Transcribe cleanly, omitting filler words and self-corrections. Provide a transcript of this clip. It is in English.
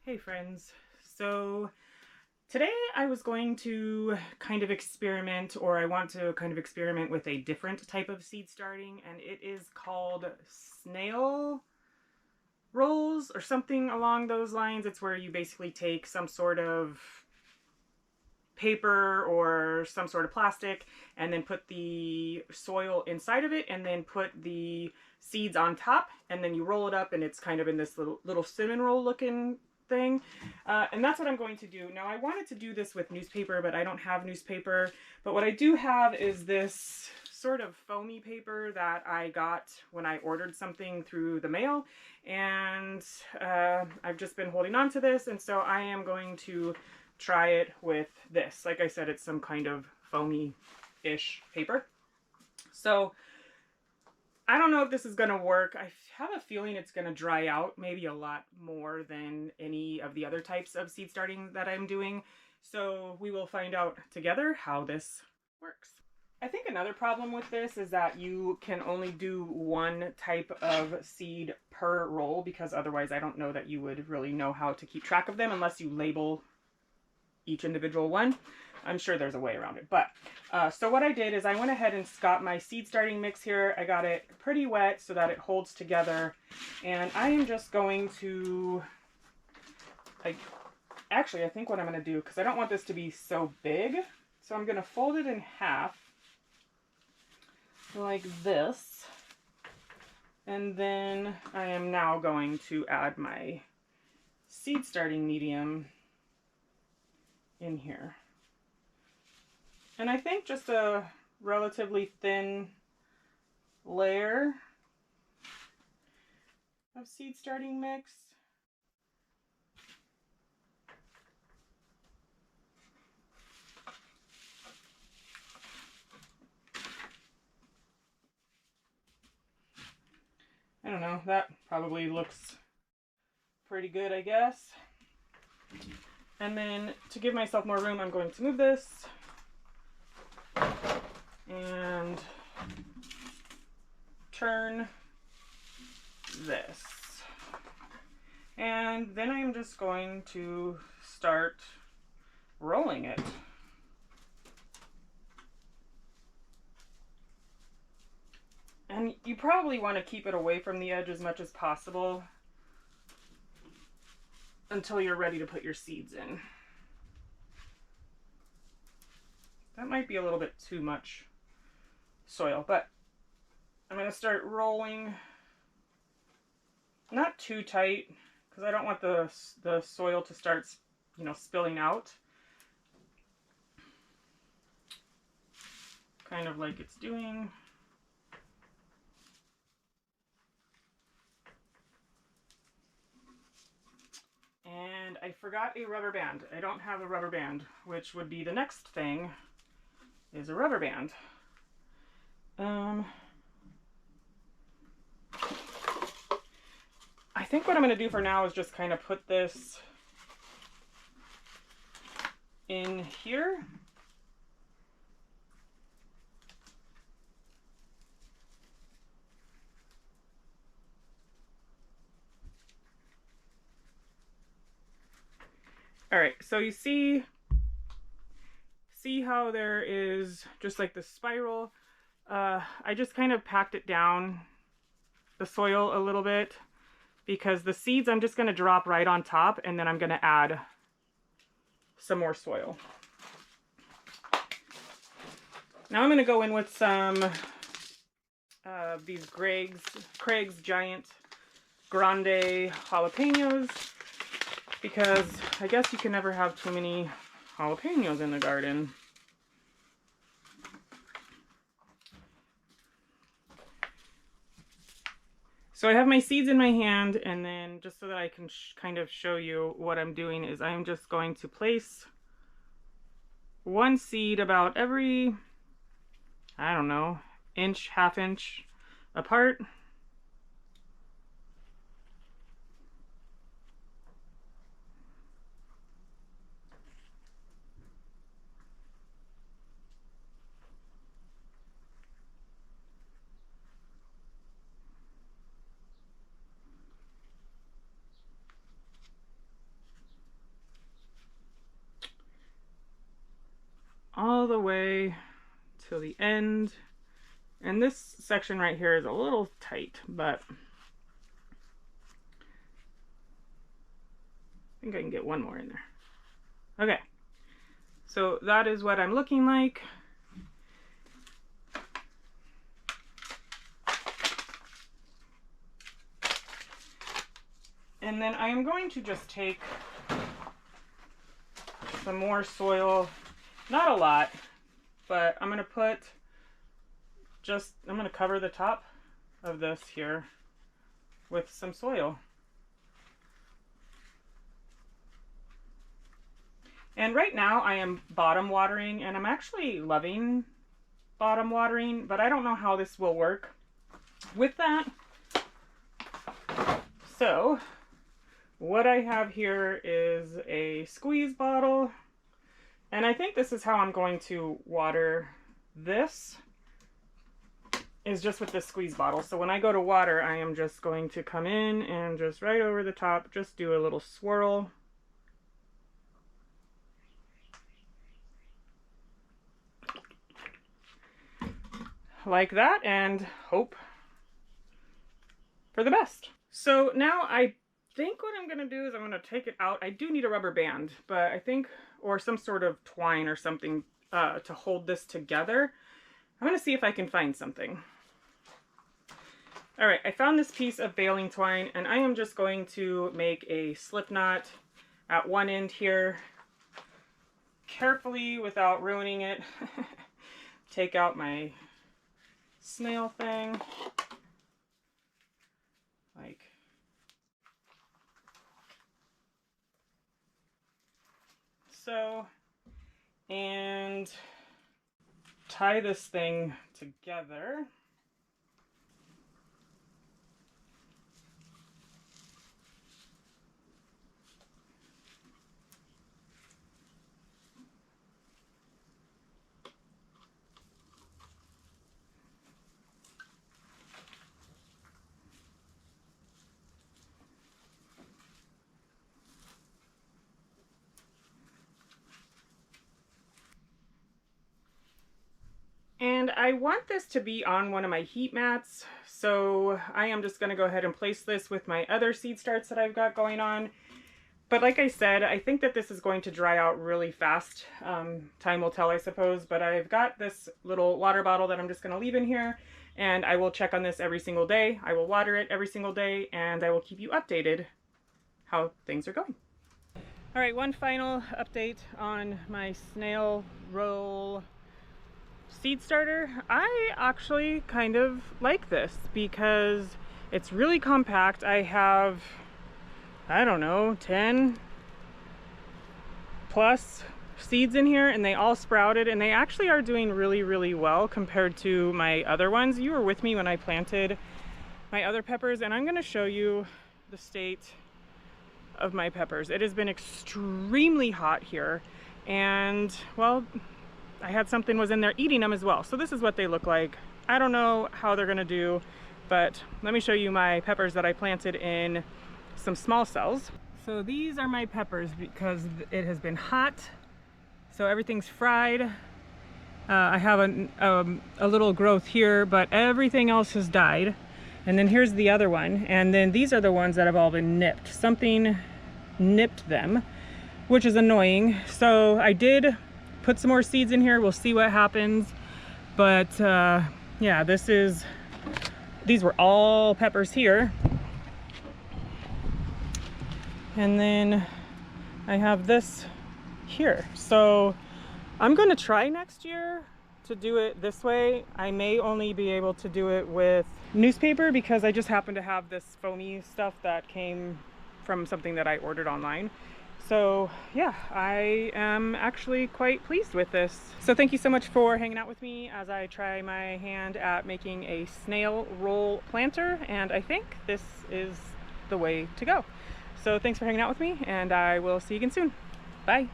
Hey friends. So today I was going to kind of experiment, or I want to kind of experiment with a different type of seed starting, and it is called snail rolls or something along those lines. It's where you basically take some sort of paper or some sort of plastic and then put the soil inside of it and then put the seeds on top, and then you roll it up and it's kind of in this little cinnamon roll looking thing. And that's what I'm going to do. Now I wanted to do this with newspaper, but I don't have newspaper. But what I do have is this sort of foamy paper that I got when I ordered something through the mail. And I've just been holding on to this, and so I am going to try it with this. Like I said, it's some kind of foamy-ish paper. So I don't know if this is going to work. I have a feeling it's going to dry out maybe a lot more than any of the other types of seed starting that I'm doing. So we will find out together how this works. I think another problem with this is that you can only do one type of seed per roll, because otherwise I don't know that you would really know how to keep track of them unless you label each individual one. I'm sure there's a way around it. But so what I did is I went ahead and got my seed starting mix here. I got it pretty wet so that it holds together. And I am just going to, actually I think what I'm going to do, because I don't want this to be so big, so I'm going to fold it in half like this. And then I am now going to add my seed starting medium in here. And I think just a relatively thin layer of seed starting mix. I don't know, that probably looks pretty good, I guess. And then to give myself more room, I'm going to move this and turn this. And then I'm just going to start rolling it. And you probably want to keep it away from the edge as much as possible until you're ready to put your seeds in. That might be a little bit too much soil, but I'm going to start rolling, not too tight, because I don't want the soil to start, spilling out. Kind of like it's doing. And I forgot a rubber band. I don't have a rubber band, which would be the next thing, is a rubber band. I think what I'm going to do for now is just kind of put this in here. All right, so you see how there is just like the spiral. I just kind of packed it down, the soil, a little bit, because the seeds I'm just going to drop right on top, and then I'm going to add some more soil. Now I'm going to go in with some these Craig's Giant Grande jalapenos, because I guess you can never have too many jalapenos in the garden. So I have my seeds in my hand, and then just so that I can kind of show you what I'm doing is I'm just going to place one seed about every, I don't know, inch, half inch apart. all the way till the end. And this section right here is a little tight, but I think I can get one more in there. Okay, so that is what I'm looking like. And then I am going to just take some more soil, not a lot, but I'm going to put I'm going to cover the top of this here with some soil. And right now I am bottom watering, and I'm actually loving bottom watering, but I don't know how this will work with that. So what I have here is a squeeze bottle, and I think this is how I'm going to water this, is just with this squeeze bottle. So when I go to water, I am just going to come in and just right over the top, just do a little swirl. Like that, and hope for the best. So now I think what I'm gonna do is I'm gonna take it out. I do need a rubber band, but I think, or some sort of twine or something to hold this together. I'm gonna see if I can find something. All right, I found this piece of baling twine, and I am just going to make a slip knot at one end here, carefully without ruining it. Take out my snail thing, like so, and tie this thing together. And I want this to be on one of my heat mats, so I am just going to go ahead and place this with my other seed starts that I've got going on. But like I said, I think that this is going to dry out really fast. Time will tell, I suppose, but I've got this little water bottle that I'm just going to leave in here, and I will check on this every single day. I will water it every single day, and I will keep you updated how things are going. All right, one final update on my snail roll seed starter. I actually kind of like this because it's really compact. I have, I don't know, 10 plus seeds in here, and they all sprouted, and they actually are doing really, really well compared to my other ones. You were with me when I planted my other peppers, and I'm going to show you the state of my peppers. It has been extremely hot here, and well, I had something was in there eating them as well. So this is what they look like. I don't know how they're gonna do, but let me show you my peppers that I planted in some small cells. So these are my peppers because it has been hot, so everything's fried. I have a little growth here, but everything else has died. And then here's the other one, and then these are the ones that have all been nipped. Something nipped them, which is annoying. So I did put some more seeds in here. We'll see what happens. But yeah, these were all peppers here. And then I have this here. So I'm going to try next year to do it this way. I may only be able to do it with newspaper because I just happen to have this foamy stuff that came from something that I ordered online. So yeah, I am actually quite pleased with this. So thank you so much for hanging out with me as I try my hand at making a snail roll planter, and I think this is the way to go. So thanks for hanging out with me, and I will see you again soon. Bye.